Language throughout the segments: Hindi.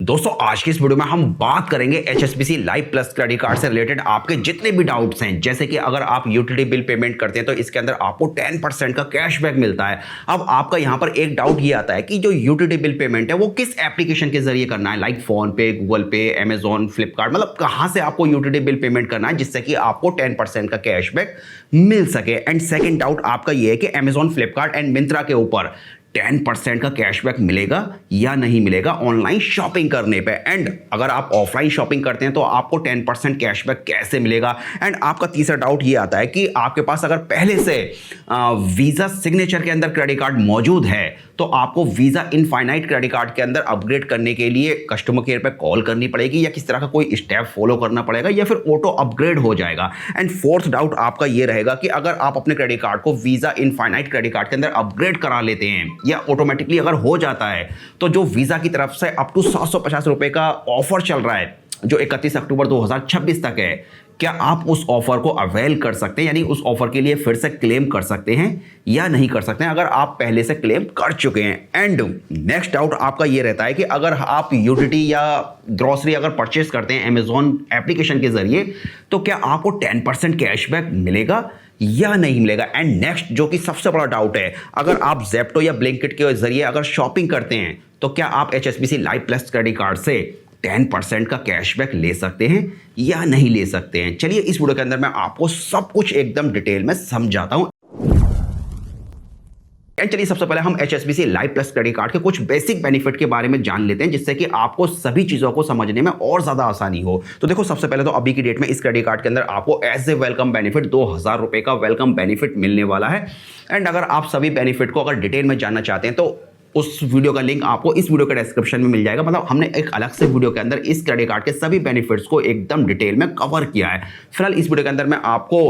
दोस्तों आज की इस वीडियो में हम बात करेंगे HSBC live plus credit card से रिलेटेड आपके जितने भी डाउट्स हैं। जैसे कि अगर आप यूटिलिटी बिल पेमेंट करते हैं तो इसके अंदर आपको 10% का कैशबैक मिलता है। अब आपका यहां पर एक डाउट ये आता है कि जो यूटिलिटी बिल पेमेंट है वो किस एप्लीकेशन के जरिए करना है, लाइक फोन पे, गूगल पे, अमेजॉन, फ्लिपकार्ट, मतलब कहां से आपको यूटिलिटी बिल पेमेंट करना है जिससे कि आपको 10% का कैशबैक मिल सके। एंड सेकेंड डाउट आपका ये है कि अमेजॉन, फ्लिपकार्ट एंड मिंत्रा के ऊपर 10% का कैशबैक मिलेगा या नहीं मिलेगा ऑनलाइन शॉपिंग करने पे। एंड अगर आप ऑफलाइन शॉपिंग करते हैं तो आपको 10% कैशबैक कैसे मिलेगा। एंड आपका तीसरा डाउट ये आता है कि आपके पास अगर पहले से वीजा सिग्नेचर के अंदर क्रेडिट कार्ड मौजूद है तो आपको वीजा इनफाइनाइट क्रेडिट कार्ड के अंदर अपग्रेड करने के लिए कस्टमर केयर पे कॉल करनी पड़ेगी या किस तरह का कोई स्टेप फॉलो करना पड़ेगा या फिर ऑटो अपग्रेड हो जाएगा। एंड फोर्थ डाउट आपका ये रहेगा कि अगर आप अपने क्रेडिट कार्ड को वीजा इनफाइनाइट क्रेडिट कार्ड के अंदर अपग्रेड करा लेते हैं या ऑटोमेटिकली अगर हो जाता है तो जो वीजा की तरफ से अप टू 750 रुपए का ऑफर चल रहा है जो 31 अक्टूबर 2026 तक है, क्या आप उस ऑफर को अवेल कर सकते हैं, यानी उस ऑफर के लिए फिर से क्लेम कर सकते हैं या नहीं कर सकते हैं अगर आप पहले से क्लेम कर चुके हैं। एंड नेक्स्ट डाउट आपका ये रहता है कि अगर आप यूटिलिटी या ग्रोसरी अगर परचेस करते हैं अमेजॉन एप्लीकेशन के जरिए तो क्या आपको 10% कैशबैक मिलेगा या नहीं मिलेगा। एंड नेक्स्ट जो कि सबसे बड़ा डाउट है, अगर आप ज़ेप्टो या ब्लिंकिट के जरिए अगर शॉपिंग करते हैं तो क्या आप HSBC live plus credit card से 10% का कैशबैक ले सकते हैं या नहीं ले सकते हैं। चलिए इस वीडियो के अंदर मैं आपको सब कुछ एकदम डिटेल में समझाता हूं। चलिए सबसे पहले हम HSBC live plus credit card के कुछ बेसिक बेनिफिट के बारे में जान लेते हैं जिससे कि आपको सभी चीजों को समझने में और ज्यादा आसानी हो। तो देखो सबसे पहले तो अभी की डेट में इस क्रेडिट कार्ड के अंदर आपको एज ए वेलकम बेनिफिट 2000 रुपए का वेलकम बेनिफिट मिलने वाला है। एंड अगर आप सभी बेनिफिट को अगर डिटेल में जानना चाहते हैं तो उस वीडियो का लिंक आपको इस वीडियो के डिस्क्रिप्शन में मिल जाएगा। मतलब हमने एक अलग से वीडियो के अंदर इस क्रेडिट कार्ड के सभी बेनिफिट्स को एकदम डिटेल में कवर किया है। फिलहाल इस वीडियो के अंदर मैं आपको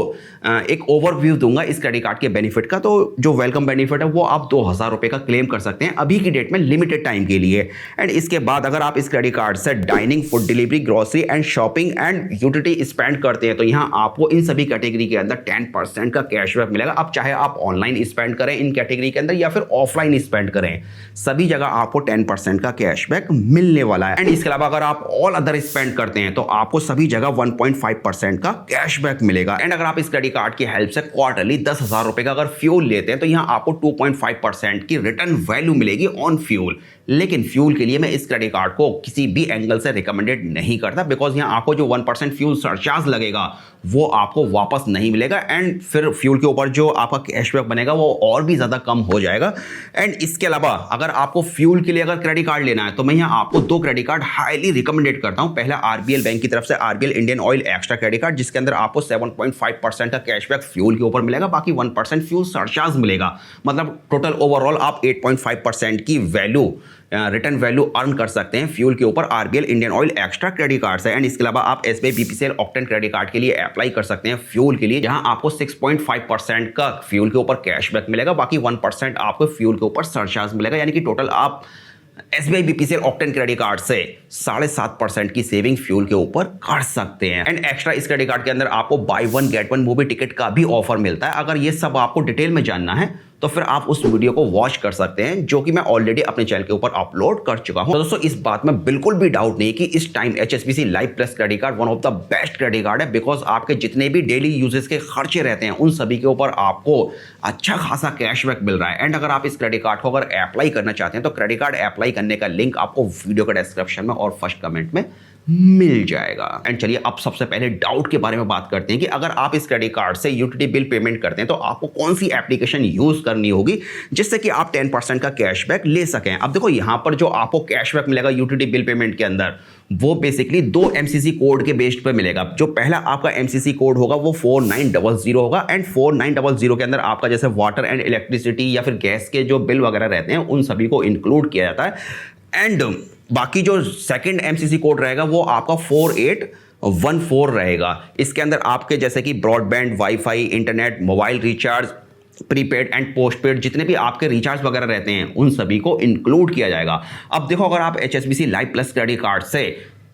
एक ओवरव्यू दूंगा इस क्रेडिट कार्ड के बेनिफिट का। तो जो वेलकम बेनिफिट है वो आप 2000 रुपए का क्लेम कर सकते हैं अभी की डेट में लिमिटेड टाइम के लिए। एंड इसके बाद अगर आप इस क्रेडिट कार्ड से dining, food delivery, grocery and shopping and utility spend करते हैं तो यहाँ आपको इन सभी कैटेगरी के अंदर 10% का कैशबैक मिलेगा। अब चाहे आप ऑनलाइन स्पेंड करें इन कैटेगरी के अंदर या फिर ऑफलाइन स्पेंड करें, सभी जगह आपको 10% का कैशबैक मिलने वाला है। एंड इसके अलावा अगर आप ऑल अदर स्पेंड करते हैं तो आपको सभी जगह 1.5% का कैशबैक मिलेगा। एंड अगर आप इस क्रेडिट कार्ड की हेल्प से क्वार्टरली 10,000 रुपए का अगर फ्यूल लेते हैं तो यहां आपको 2.5% की रिटर्न वैल्यू मिलेगी ऑन फ्यूल। लेकिन फ्यूल के लिए मैं इस क्रेडिट कार्ड को किसी भी एंगल से रिकमेंडेड नहीं करता बिकॉज यहां आपको जो 1% फ्यूल सरचार्ज लगेगा वो आपको वापस नहीं मिलेगा। एंड फिर फ्यूल के ऊपर जो आपका कैशबैक बनेगा वो और भी ज्यादा कम हो जाएगा। एंड इसके अलावा अगर आपको फ्यूल के लिए अगर क्रेडिट कार्ड लेना है तो मैं यहां आपको 2 क्रेडिट कार्ड हाईली रिकमेंडेड करता हूं। पहला RBL बैंक की तरफ से RBL Indian oil extra credit card जिसके अंदर आपको 7.5% का कैशबैक फ्यूल के ऊपर मिलेगा, बाकी 1% फ्यूल सरचार्ज मिलेगा। मतलब टोटल ओवरऑल आप 8.5% की वैल्यू रिटर्न वैल्यू अर्न कर सकते हैं फ्यूल के ऊपर RBL Indian oil extra credit card से। एंड इसके अलावा आप SBI BPCL octane credit card के लिए अप्लाई कर सकते हैं फ्यूल के लिए, जहां आपको 6.5% का फ्यूल के ऊपर कैशबैक मिलेगा, बाकी 1% आपको फ्यूल के ऊपर सरचार्ज मिलेगा। यानी कि टोटल आप SBI BPCL octane credit card से 7.5% की सेविंग फ्यूल के ऊपर कर सकते हैं। एंड एक्स्ट्रा इस क्रेडिट कार्ड के अंदर आपको बाय 1 गेट 1 मूवी टिकट का भी ऑफर मिलता है। अगर ये सब आपको डिटेल में जानना है तो फिर आप उस वीडियो को वॉच कर सकते हैं जो कि मैं ऑलरेडी अपने चैनल के ऊपर अपलोड कर चुका हूं। तो दोस्तों इस बात में बिल्कुल भी डाउट नहीं कि इस time HSBC live plus credit card one of the best credit card है बिकॉज आपके जितने भी डेली यूजेस के खर्चे रहते हैं उन सभी के ऊपर आपको अच्छा खासा कैशबैक मिल रहा है। एंड अगर आप इस क्रेडिट कार्ड को अगर अप्लाई करना चाहते हैं तो क्रेडिट कार्ड अप्लाई करने का लिंक आपको वीडियो के डिस्क्रिप्शन में और फर्स्ट कमेंट में मिल जाएगा। एंड चलिए अब सबसे पहले डाउट के बारे में बात करते हैं कि अगर आप इस क्रेडिट कार्ड से यूटिलिटी बिल पेमेंट करते हैं तो आपको कौन सी एप्लीकेशन यूज करनी होगी जिससे कि आप 10% का कैशबैक ले सकें। अब देखो यहां पर जो आपको कैशबैक मिलेगा यूटिलिटी बिल पेमेंट के अंदर वो बेसिकली 2 MCC कोड के बेस्ड पे मिलेगा। जो पहला आपका MCC कोड होगा वो 4900 होगा। एंड 4900 के अंदर आपका जैसे वाटर एंड इलेक्ट्रिसिटी या फिर गैस के जो बिल वगैरह रहते हैं उन सभी को इंक्लूड किया जाता है। एंड बाकी जो सेकंड MCC कोड रहेगा वो आपका 4814 रहेगा। इसके अंदर आपके जैसे कि broadband, wifi, internet, mobile recharge, prepaid and postpaid जितने भी आपके रिचार्ज वगैरह रहते हैं उन सभी को इंक्लूड किया जाएगा। अब देखो अगर आप HSBC live plus credit card से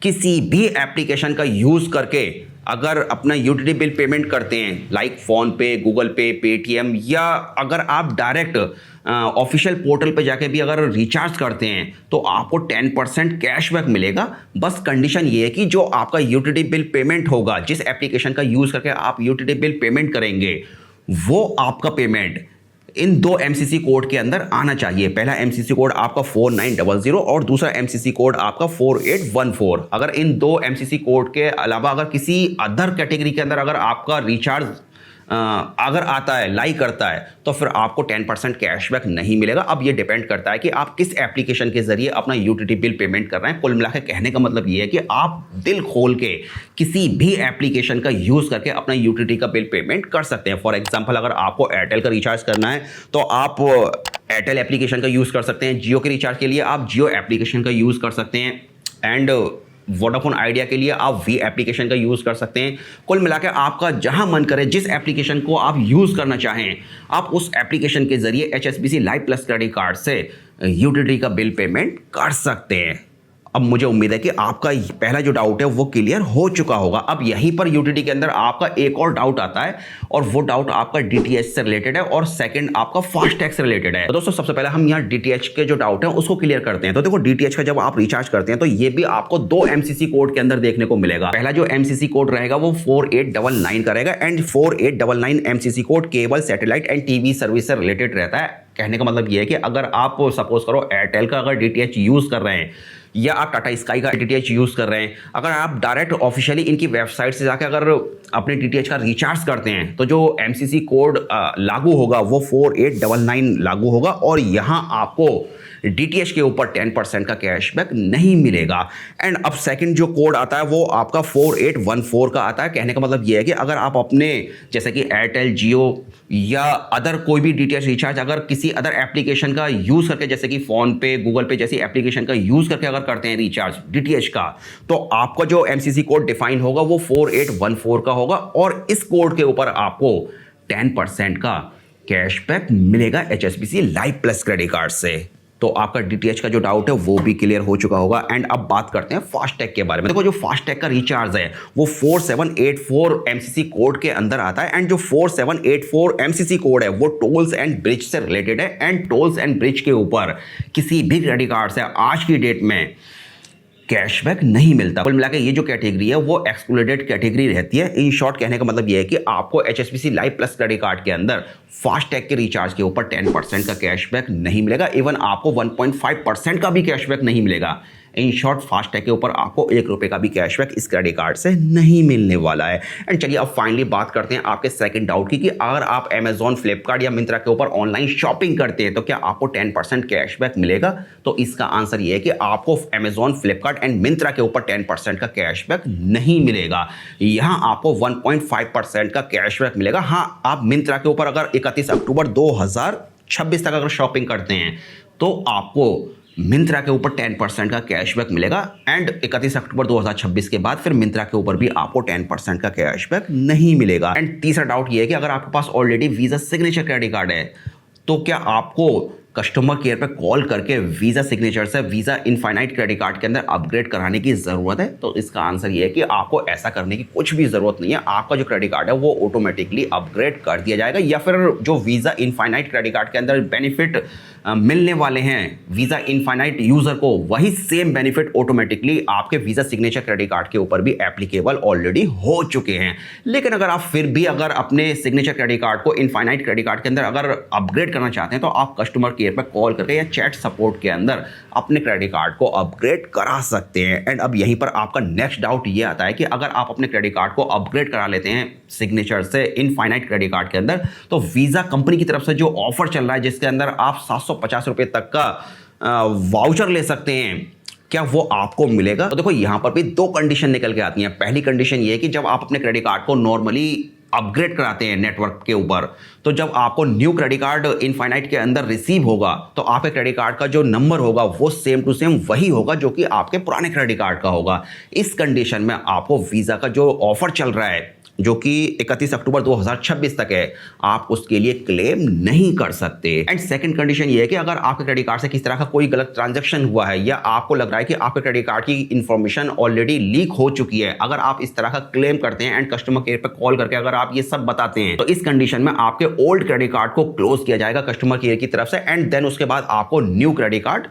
किसी भी एप्लीकेशन का यूज करके अगर अपना यूटिलिटी बिल पेमेंट करते हैं लाइक फोन पे, गूगल पे, पेटीएम, या अगर आप डायरेक्ट ऑफिशियल पोर्टल पे जाके भी अगर रिचार्ज करते हैं तो आपको 10% कैशबैक मिलेगा। बस कंडीशन ये है कि जो आपका यूटिलिटी बिल पेमेंट होगा, जिस एप्लीकेशन का यूज़ करके आप यूटिलिटी बिल पेमेंट करेंगे, वो आपका पेमेंट इन 2 MCC कोड के अंदर आना चाहिए। पहला MCC कोड आपका 4900 और दूसरा MCC कोड आपका 4814। अगर इन 2 MCC कोड के अलावा अगर किसी अदर कैटेगरी के अंदर अगर आपका रिचार्ज अगर आता है, लाई करता है, तो फिर आपको 10% कैशबैक नहीं मिलेगा। अब ये डिपेंड करता है कि आप किस एप्लीकेशन के जरिए अपना यूटिलिटी बिल पेमेंट कर रहे हैं। कुल मिला के कहने का मतलब ये है कि आप दिल खोल के किसी भी एप्लीकेशन का यूज़ करके अपना यूटिलिटी का बिल पेमेंट कर सकते हैं। फॉर एग्जाम्पल, अगर आपको एयरटेल का रिचार्ज करना है तो आप एयरटेल एप्लीकेशन का यूज़ कर सकते हैं। जियो के रिचार्ज के लिए आप जियो एप्लीकेशन का यूज़ कर सकते हैं एंड वोडाफोन आइडिया के लिए आप वी एप्लीकेशन का यूज़ कर सकते हैं। कुल मिला के आपका जहां मन करे, जिस एप्लीकेशन को आप यूज़ करना चाहें, आप उस एप्लीकेशन के जरिए HSBC live plus credit card से यूटिलिटी का बिल पेमेंट कर सकते हैं। अब मुझे उम्मीद है कि आपका पहला जो डाउट है वो क्लियर हो चुका होगा। अब यहीं पर यूटिलिटी के अंदर आपका एक और डाउट आता है और वो डाउट आपका DTH से रिलेटेड है और सेकंड आपका फास्टैग से रिलेटेड है। तो दोस्तों, सबसे पहले हम यहाँ DTH के जो डाउट है उसको क्लियर करते हैं। तो देखो, DTH का जब आप रिचार्ज करते हैं तो ये भी आपको 2 MCC कोड के अंदर देखने को मिलेगा। पहला जो MCC कोड रहेगा वो 4899 का रहेगा and 4899 MCC code cable, satellite and TV service से रिलेटेड रहता है। कहने का मतलब ये है कि अगर आप सपोज करो एयरटेल का अगर DTH यूज़ कर रहे हैं या आप टाटा स्काई का DTH यूज़ कर रहे हैं, अगर आप डायरेक्ट ऑफिशियली इनकी वेबसाइट से जाकर अगर अपने DTH का रिचार्ज करते हैं तो जो MCC कोड लागू होगा वो 4899 लागू होगा और यहाँ आपको DTH के ऊपर 10% का कैशबैक नहीं मिलेगा। एंड अब सेकंड जो कोड आता है वो आपका 4814 का आता है। कहने का मतलब ये है कि अगर आप अपने जैसे कि एयरटेल, जियो या अदर कोई भी DTH रिचार्ज अगर किसी अदर एप्लीकेशन का यूज़ करके, जैसे कि फ़ोन पे, गूगल पे जैसी एप्लीकेशन का यूज़ करके अगर करते हैं रिचार्ज DTH का, तो आपका जो MCC कोड डिफाइन होगा वो 4814 का होगा और इस कोड के ऊपर आपको 10% का कैशबैक मिलेगा HSBC live plus credit card से। तो आपका DTH का जो डाउट है वो भी क्लियर हो चुका होगा। एंड अब बात करते हैं फास्टैग के बारे में। देखो, जो फास्टैग का रिचार्ज है वो 4784 MCC कोड के अंदर आता है एंड जो 4784 MCC कोड है वो टोल्स एंड ब्रिज से रिलेटेड है एंड टोल्स एंड ब्रिज के ऊपर किसी भी क्रेडिट कार्ड से आज की डेट में कैशबैक नहीं मिलता। कुल मिलाकर ये जो कैटेगरी है वो एक्सक्लूडेड कैटेगरी रहती है। इन शॉर्ट कहने का मतलब ये है कि आपको HSBC live plus credit card के अंदर फास्टैग के रिचार्ज के ऊपर 10% का कैशबैक नहीं मिलेगा। इवन आपको 1.5% का भी कैशबैक नहीं मिलेगा। इन शॉर्ट, फास्टैग के ऊपर आपको 1 रुपये का भी कैशबैक इस क्रेडिट कार्ड से नहीं मिलने वाला है। एंड चलिए अब फाइनली बात करते हैं आपके सेकंड डाउट की कि अगर आप अमेजॉन, फ्लिपकार्ट या मिंत्रा के ऊपर ऑनलाइन शॉपिंग करते हैं तो क्या आपको 10% कैशबैक मिलेगा? तो इसका आंसर ये है कि आपको अमेजॉन, फ्लिपकार्ट एंड मिंत्रा के ऊपर 10% का कैशबैक नहीं मिलेगा। यहाँ आपको 1.5% का कैशबैक मिलेगा। हाँ, आप मिंत्रा के ऊपर अगर 31 अक्टूबर 2026 तक अगर शॉपिंग करते हैं तो आपको मिंत्रा के ऊपर 10% का कैशबैक मिलेगा एंड 31 अक्टूबर 2026 के बाद फिर मिंत्रा के ऊपर भी आपको 10% का कैशबैक नहीं मिलेगा। एंड तीसरा डाउट ये है कि अगर आपके पास already Visa Signature credit card है तो क्या आपको कस्टमर केयर पे कॉल करके वीज़ा सिग्नेचर से वीज़ा इनफाइनाइट क्रेडिट कार्ड के अंदर अपग्रेड कराने की ज़रूरत है? तो इसका आंसर ये है कि आपको ऐसा करने की कुछ भी ज़रूरत नहीं है। आपका जो क्रेडिट कार्ड है वो ऑटोमेटिकली अपग्रेड कर दिया जाएगा या फिर जो वीज़ा इनफाइनाइट क्रेडिट कार्ड के अंदर बेनिफिट मिलने वाले हैं वीज़ा इनफाइनाइट यूज़र को, वही सेम बेनिफिट ऑटोमेटिकली आपके वीज़ा सिग्नेचर क्रेडिट कार्ड के ऊपर भी एप्लीकेबल ऑलरेडी हो चुके हैं। लेकिन अगर आप फिर भी अगर अपने सिग्नेचर क्रेडिट कार्ड को इनफाइनाइट क्रेडिट कार्ड के अंदर अगर अपग्रेड करना चाहते हैं तो आप कस्टमर केयर पर कॉल करके या चैट सपोर्ट के अंदर अपने क्रेडिट कार्ड को अपग्रेड करा सकते हैं। एंड अब यहीं पर आपका नेक्स्ट डाउट ये आता है कि अगर आप अपने क्रेडिट कार्ड को अपग्रेड करा लेते हैं सिग्नेचर से इनफाइनाइट क्रेडिट कार्ड के अंदर तो वीज़ा कंपनी की तरफ से जो ऑफर चल रहा है जिसके अंदर आप 750 रुपये तक का वाउचर ले सकते हैं, क्या वो आपको मिलेगा? तो देखो, यहां पर भी 2 कंडीशन निकल के आती हैं। पहली कंडीशन ये है कि जब आप अपने क्रेडिट कार्ड को नॉर्मली अपग्रेड कराते हैं नेटवर्क के ऊपर, तो जब आपको न्यू क्रेडिट कार्ड इनफाइनाइट के अंदर रिसीव होगा तो आपके क्रेडिट कार्ड का जो नंबर होगा वो सेम टू सेम वही होगा जो कि आपके पुराने क्रेडिट कार्ड का होगा। इस कंडीशन में आपको वीज़ा का जो ऑफर चल रहा है जो कि 31 अक्टूबर 2026 तक है, आप उसके लिए क्लेम नहीं कर सकते। एंड सेकंड कंडीशन ये है कि अगर आपके क्रेडिट कार्ड से किस तरह का कोई गलत ट्रांजैक्शन हुआ है या आपको लग रहा है कि आपके क्रेडिट कार्ड की इंफॉर्मेशन ऑलरेडी लीक हो चुकी है, अगर आप इस तरह का क्लेम करते हैं एंड कस्टमर केयर पे कॉल करके अगर आप ये सब बताते हैं, तो इस कंडीशन में आपके ओल्ड क्रेडिट कार्ड को क्लोज किया जाएगा कस्टमर केयर की तरफ से एंड देन उसके बाद आपको न्यू क्रेडिट कार्ड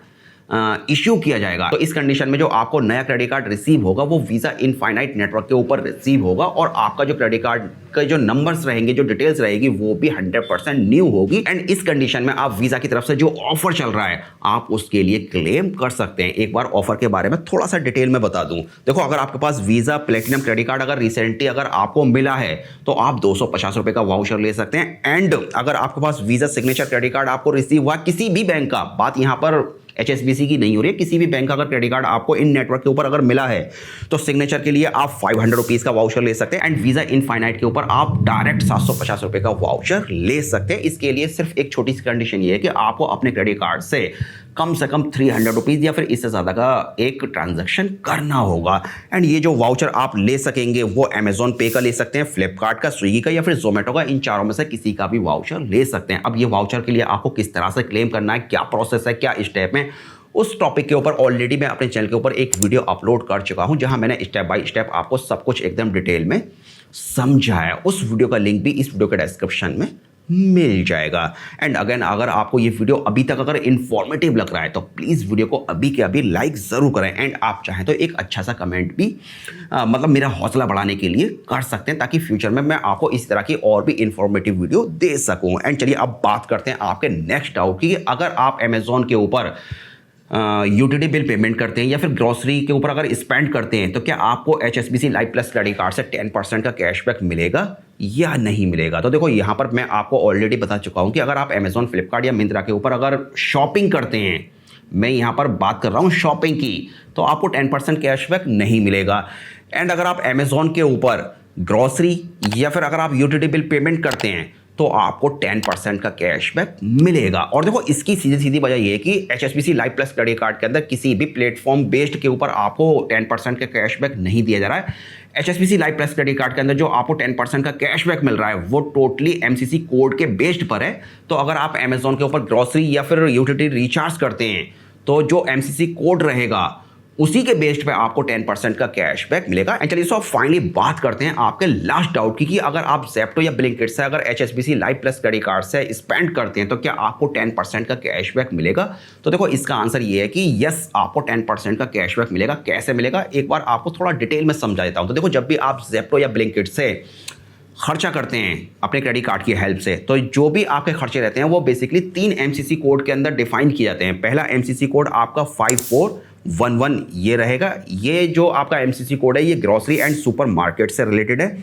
इश्यू किया जाएगा। तो इस कंडीशन में जो आपको नया क्रेडिट कार्ड रिसीव होगा वो वीजा इनफाइनाइट नेटवर्क के ऊपर रिसीव होगा और आपका जो क्रेडिट कार्ड के जो नंबर्स रहेंगे, जो डिटेल्स रहेगी, वो भी 100% न्यू होगी। एंड इस कंडीशन में आप वीजा की तरफ से जो ऑफर चल रहा है आप उसके लिए क्लेम कर सकते हैं। एक बार ऑफर के बारे में थोड़ा सा डिटेल में बता दूं। देखो, अगर आपके पास वीजा प्लेटिनम क्रेडिट कार्ड अगर रिसेंटली अगर आपको मिला है तो आप 250 रुपए का वाउचर ले सकते हैं। एंड अगर आपके पास वीजा सिग्नेचर क्रेडिट कार्ड आपको रिसीव हुआ किसी भी बैंक का, बात यहां पर HSBC की नहीं हो रही है, किसी भी बैंक का अगर क्रेडिट कार्ड आपको इन नेटवर्क के ऊपर अगर मिला है तो सिग्नेचर के लिए आप 500 रुपीज का वाउचर ले सकते हैं एंड वीजा इनफाइनाइट के ऊपर आप डायरेक्ट 750 रुपए का वाउचर ले सकते हैं। इसके लिए सिर्फ एक छोटी सी कंडीशन ये है कि आपको अपने क्रेडिट कार्ड से कम 300 रुपीज या फिर इससे ज्यादा का एक ट्रांजैक्शन करना होगा। एंड ये जो वाउचर आप ले सकेंगे वो अमेजॉन पे का ले सकते हैं, फ्लिपकार्ट का, स्विगी का या फिर जोमेटो का, इन चारों में से किसी का भी वाउचर ले सकते हैं। अब ये वाउचर के लिए आपको किस तरह से क्लेम करना है, क्या प्रोसेस है, क्या स्टेप है, उस टॉपिक के ऊपर ऑलरेडी मैं अपने चैनल के ऊपर एक वीडियो अपलोड कर चुका हूं जहां मैंने स्टेप बाय स्टेप आपको सब कुछ एकदम डिटेल में समझाया। उस वीडियो का लिंक भी इस वीडियो के डिस्क्रिप्शन में मिल जाएगा। एंड अगेन, अगर आपको ये वीडियो अभी तक अगर इंफॉर्मेटिव लग रहा है तो प्लीज़ वीडियो को अभी के अभी लाइक ज़रूर करें एंड आप चाहें तो एक अच्छा सा कमेंट भी मतलब मेरा हौसला बढ़ाने के लिए कर सकते हैं ताकि फ्यूचर में मैं आपको इस तरह की और भी इंफॉर्मेटिव वीडियो दे सकूं। एंड चलिए अब बात करते हैं आपके नेक्स्ट डाउट की। अगर आप अमेजोन के ऊपर यूटिलिटी बिल पेमेंट करते हैं या फिर ग्रोसरी के ऊपर अगर स्पेंड करते हैं तो क्या आपको HSBC life plus credit card से 10% का कैशबैक मिलेगा या नहीं मिलेगा? तो देखो, यहाँ पर मैं आपको ऑलरेडी बता चुका हूँ कि अगर आप अमेजॉन, फ्लिपकार्ट या मिंत्रा के ऊपर अगर शॉपिंग करते हैं, मैं यहाँ पर बात कर रहा हूँ शॉपिंग की, तो आपको 10% कैशबैक नहीं मिलेगा। एंड अगर आप अमेजॉन के ऊपर ग्रोसरी या फिर अगर आप यूटिलिटी बिल पेमेंट करते हैं तो आपको 10% का कैशबैक मिलेगा। और देखो, इसकी सीधी सीधी वजह यह है कि HSBC life plus credit card के अंदर किसी भी प्लेटफॉर्म बेस्ड के ऊपर आपको 10% का कैशबैक नहीं दिया जा रहा है। HSBC life plus credit card के अंदर जो आपको 10% का कैशबैक मिल रहा है वो टोटली MCC कोड के बेस्ड पर है। तो अगर आप अमेजोन के ऊपर ग्रोसरी या फिर यूटिलिटी रिचार्ज करते हैं तो जो MCC कोड रहेगा उसी के बेस्ड पे आपको 10% का कैशबैक मिलेगा। एंड चलिए सो फाइनली बात करते हैं आपके लास्ट डाउट की कि अगर आप ज़ेप्टो या ब्लिंकिट से अगर HSBC life plus credit card से स्पेंड करते हैं तो क्या आपको 10% का कैशबैक मिलेगा? तो देखो, इसका आंसर ये है कि यस, आपको 10% का कैशबैक मिलेगा। कैसे मिलेगा, एक बार आपको थोड़ा डिटेल में समझा देता हूँ। तो देखो, जब भी आप ज़ेप्टो या ब्लिंकिट से खर्चा करते हैं अपने क्रेडिट कार्ड की हेल्प से, तो जो भी आपके खर्चे रहते हैं वो बेसिकली 3 MCC कोड के अंदर डिफाइन किए जाते हैं। पहला MCC कोड आपका 5411 ये रहेगा। ये जो आपका MCC कोड है ये ग्रोसरी एंड सुपर मार्केट से रिलेटेड है।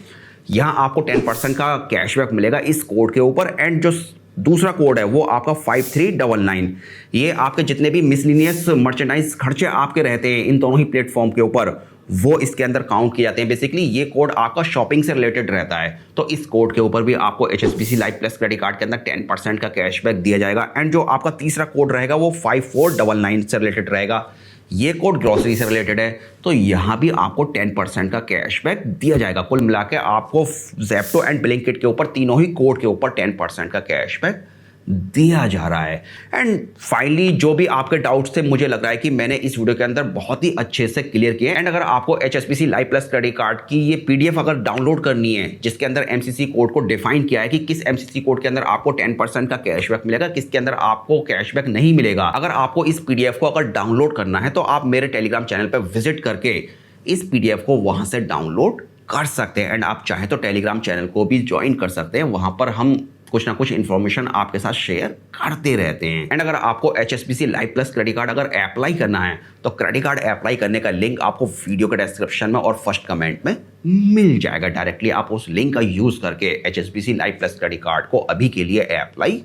यहाँ आपको 10% का कैशबैक मिलेगा इस कोड के ऊपर। एंड जो दूसरा कोड है वो आपका 5399, ये आपके जितने भी मिसलिनियस मर्चेंडाइज खर्चे आपके रहते हैं इन दोनों ही प्लेटफॉर्म के ऊपर वो इसके अंदर काउंट किए जाते हैं। बेसिकली ये कोड आपका शॉपिंग से रिलेटेड रहता है, तो इस कोड के ऊपर भी आपको HSBC life plus credit card के अंदर 10% का कैशबैक दिया जाएगा। एंड जो आपका तीसरा कोड रहेगा वो 5499 से रिलेटेड रहेगा। ये कोड ग्रोसरी से रिलेटेड है, तो यहाँ भी आपको 10% का कैशबैक दिया जाएगा। कुल मिला के आपको ज़ेप्टो एंड ब्लिंकिट के ऊपर तीनों ही कोड के ऊपर 10% का कैशबैक दिया जा रहा है। एंड फाइनली जो भी आपके डाउट्स थे, मुझे लग रहा है कि मैंने इस वीडियो के अंदर बहुत ही अच्छे से क्लियर किए। एंड अगर आपको HSBC life plus credit card की ये PDF अगर डाउनलोड करनी है जिसके अंदर MCC कोड को डिफाइन किया है कि किस MCC कोड के अंदर आपको 10% का कैशबैक मिलेगा, किसके अंदर आपको कैशबैक नहीं मिलेगा, अगर आपको इस PDF को अगर डाउनलोड करना है तो आप मेरे टेलीग्राम चैनल पर विजिट करके इस PDF को वहां से डाउनलोड कर सकते हैं। एंड आप चाहें तो टेलीग्राम चैनल को भी ज्वाइन कर सकते हैं, वहां पर हम कुछ ना कुछ इन्फॉर्मेशन आपके साथ शेयर करते रहते हैं। एंड अगर आपको HSBC life plus credit card अगर अप्लाई करना है तो क्रेडिट कार्ड अप्लाई करने का लिंक आपको वीडियो के डिस्क्रिप्शन में और फर्स्ट कमेंट में मिल जाएगा। डायरेक्टली आप उस लिंक का यूज करके HSBC life plus credit card को अभी के लिए अप्लाई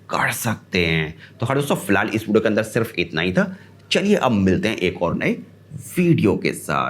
कर सकते हैं। तो हाँ दोस्तों, फिलहाल इस वीडियो के अंदर सिर्फ इतना ही था। चलिए अब मिलते हैं एक और नए वीडियो के साथ।